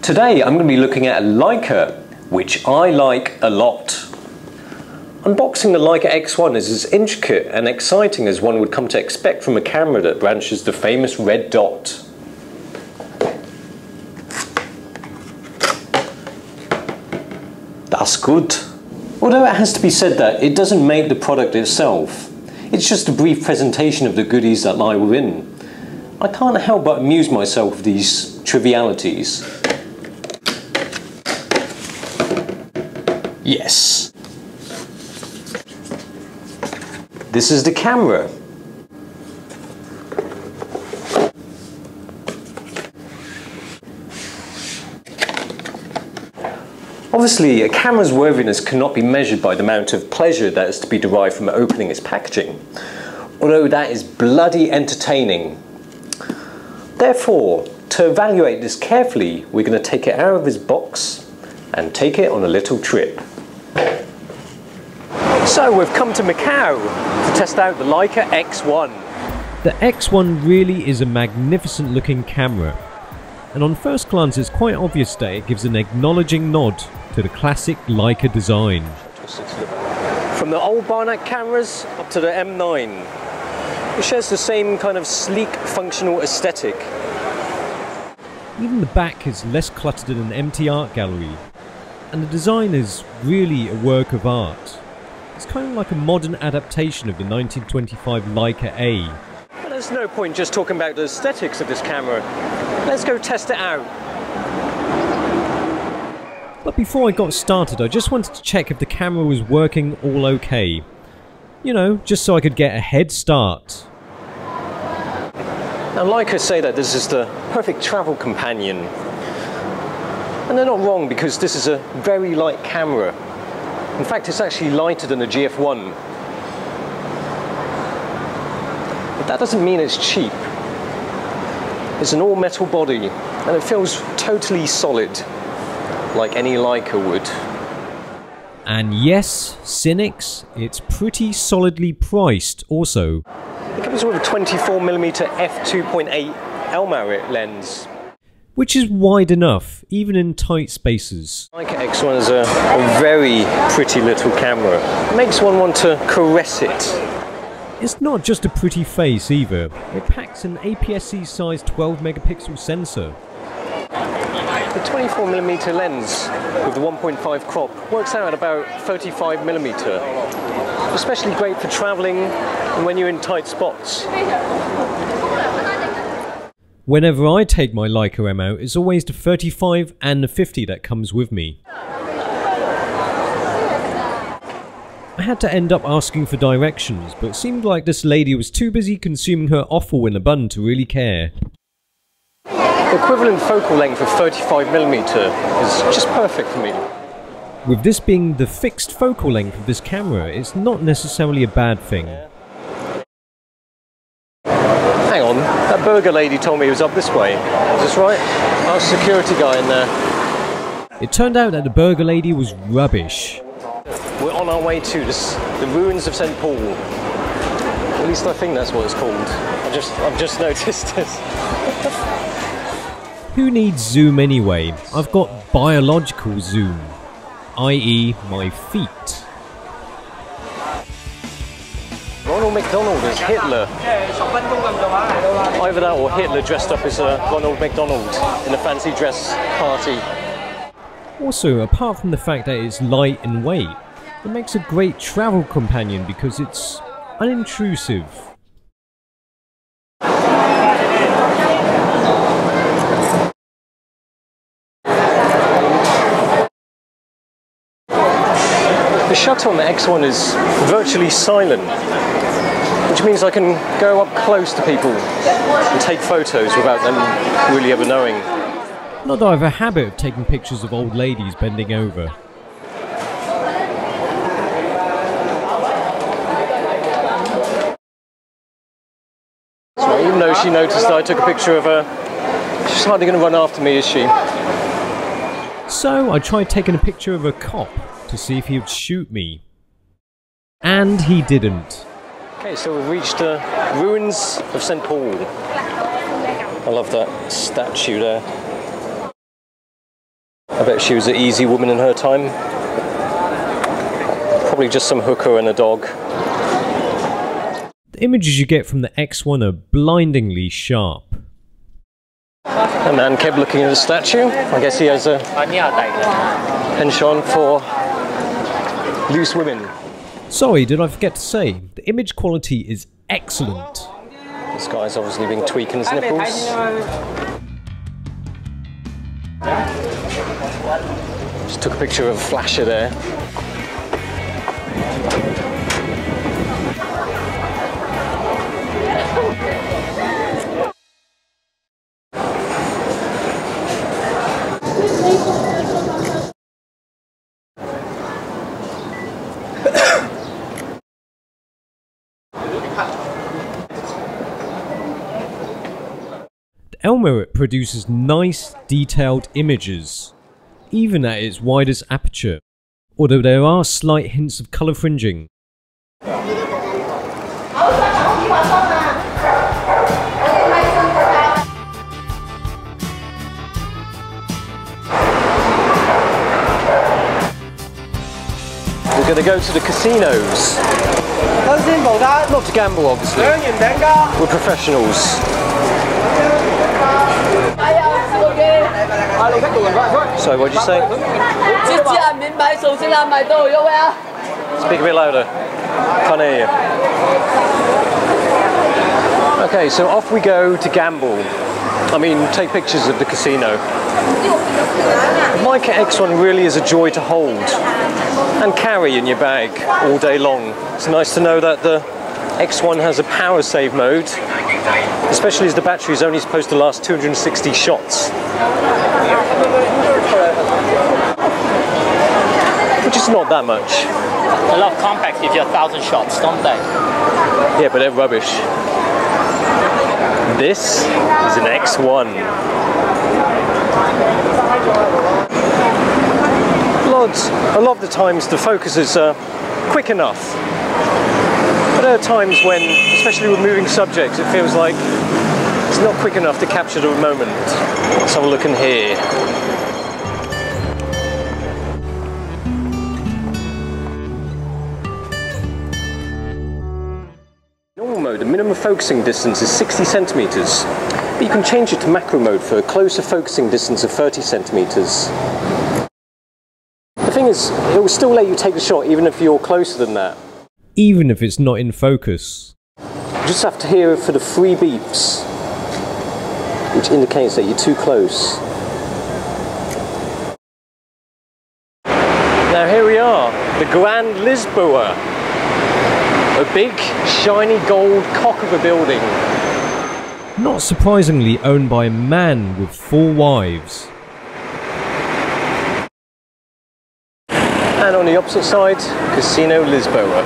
Today I'm going to be looking at a Leica, which I like a lot. Unboxing the Leica X1 is as intricate and exciting as one would come to expect from a camera that branches the famous red dot. That's good. Although it has to be said that it doesn't make the product itself. It's just a brief presentation of the goodies that lie within. I can't help but amuse myself with these trivialities. Yes. This is the camera. Obviously, a camera's worthiness cannot be measured by the amount of pleasure that is to be derived from opening its packaging, although that is bloody entertaining. Therefore, to evaluate this carefully, we're going to take it out of its box and take it on a little trip. So we've come to Macau to test out the Leica X1. The X1 really is a magnificent looking camera, and on first glance it's quite obvious that it gives an acknowledging nod to the classic Leica design. From the old Barnack cameras up to the M9, it shares the same kind of sleek, functional aesthetic. Even the back is less cluttered than an empty art gallery, and the design is really a work of art. It's kind of like a modern adaptation of the 1925 Leica A. But there's no point just talking about the aesthetics of this camera. Let's go test it out. But before I got started, I just wanted to check if the camera was working all okay. You know, just so I could get a head start. Now, Leica say that this is the perfect travel companion. And they're not wrong, because this is a very light camera. In fact, it's actually lighter than the GF1. But that doesn't mean it's cheap. It's an all-metal body, and it feels totally solid, like any Leica would. And yes, cynics, it's pretty solidly priced also. It comes with a 24mm f2.8 Elmarit lens, which is wide enough, even in tight spaces. Leica X1 is a very pretty little camera. It makes one want to caress it. It's not just a pretty face either. It packs an APS-C size 12 megapixel sensor. The 24mm lens with the 1.5 crop works out at about 35mm. Especially great for travelling and when you're in tight spots. Whenever I take my Leica M out, it's always the 35 and the 50 that comes with me. I had to end up asking for directions, but it seemed like this lady was too busy consuming her offal in a bun to really care. The equivalent focal length of 35mm is just perfect for me. With this being the fixed focal length of this camera, it's not necessarily a bad thing. Hang on, that burger lady told me it was up this way. Is this right? Our security guy in there. It turned out that the burger lady was rubbish. We're on our way to the ruins of St. Paul. At least I think that's what it's called. I've just noticed this. Who needs zoom anyway? I've got biological zoom, i.e. my feet. Ronald McDonald as Hitler. Either that or Hitler dressed up as Ronald McDonald in a fancy dress party. Also, apart from the fact that it's light in weight, it makes a great travel companion because it's unintrusive. The shutter on the X1 is virtually silent, which means I can go up close to people and take photos without them really ever knowing. Not that I have a habit of taking pictures of old ladies bending over. So even though she noticed that I took a picture of her, she's hardly going to run after me, is she? So I tried taking a picture of a cop to see if he would shoot me. And he didn't. Okay, so we've reached the ruins of St. Paul. I love that statue there. bet she was an easy woman in her time. Probably just some hooker and a dog. The images you get from the X1 are blindingly sharp. A man kept looking at the statue. I guess he has a penchant for loose women. Sorry, did I forget to say, the image quality is excellent. This guy's obviously been tweaking his nipples. Just took a picture of a flasher there. The Elmerit produces nice, detailed images, even at its widest aperture, although there are slight hints of colour fringing. We're going to go to the casinos. Not to gamble, obviously. We're professionals. Sorry, what did you say? Speak a bit louder. Can't hear you. Okay, so off we go to gamble. I mean, take pictures of the casino. The Leica X1 really is a joy to hold and carry in your bag all day long. It's nice to know that the X1 has a power save mode, especially as the battery is only supposed to last 260 shots. Which is not that much. A lot of compact if you have 1,000 shots, don't they? Yeah, but they're rubbish. This is an X1. A lot of the times the focuses are quick enough. But there are times when, especially with moving subjects, it feels like it's not quick enough to capture the moment. Let's have a look in here. In normal mode, the minimum focusing distance is 60 centimeters, but you can change it to macro mode for a closer focusing distance of 30 centimeters. The thing is, it will still let you take the shot even if you're closer than that. Even if it's not in focus. You just have to hear it for the 3 beeps, which indicates that you're too close. Now here we are, the Grand Lisboa. A big, shiny gold cock of a building. Not surprisingly owned by a man with 4 wives. And on the opposite side, Casino Lisboa.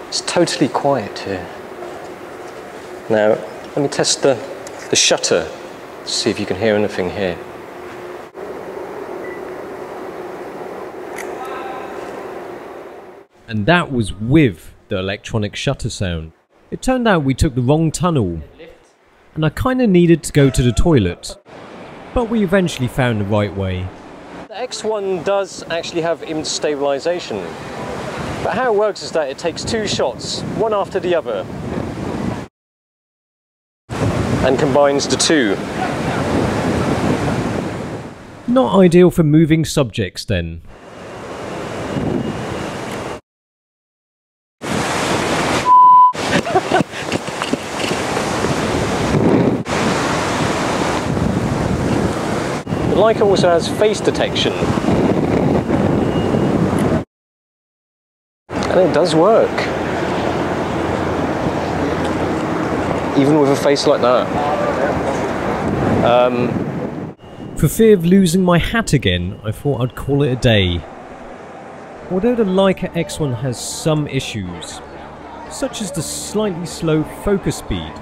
It's totally quiet here. Now, let me test the shutter to see if you can hear anything here. And that was with the electronic shutter sound. It turned out we took the wrong tunnel, and I kinda needed to go to the toilet, but we eventually found the right way. The X1 does actually have image stabilization, but how it works is that it takes 2 shots, one after the other, and combines the 2. Not ideal for moving subjects then. The Leica also has face detection. And it does work. Even with a face like that. For fear of losing my hat again, I thought I'd call it a day. Although the Leica X1 has some issues, such as the slightly slow focus speed,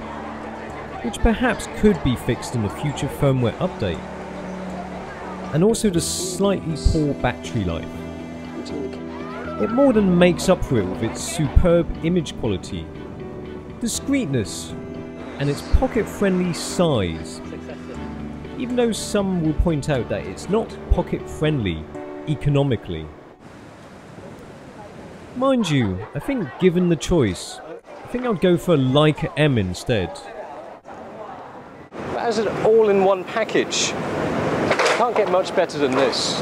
which perhaps could be fixed in a future firmware update, and also the slightly poor battery life. It more than makes up for it with its superb image quality, discreetness, and its pocket-friendly size, even though some will point out that it's not pocket-friendly economically. Mind you, I think given the choice, I think I'd go for a Leica M instead. But as an all-in-one package, can't get much better than this.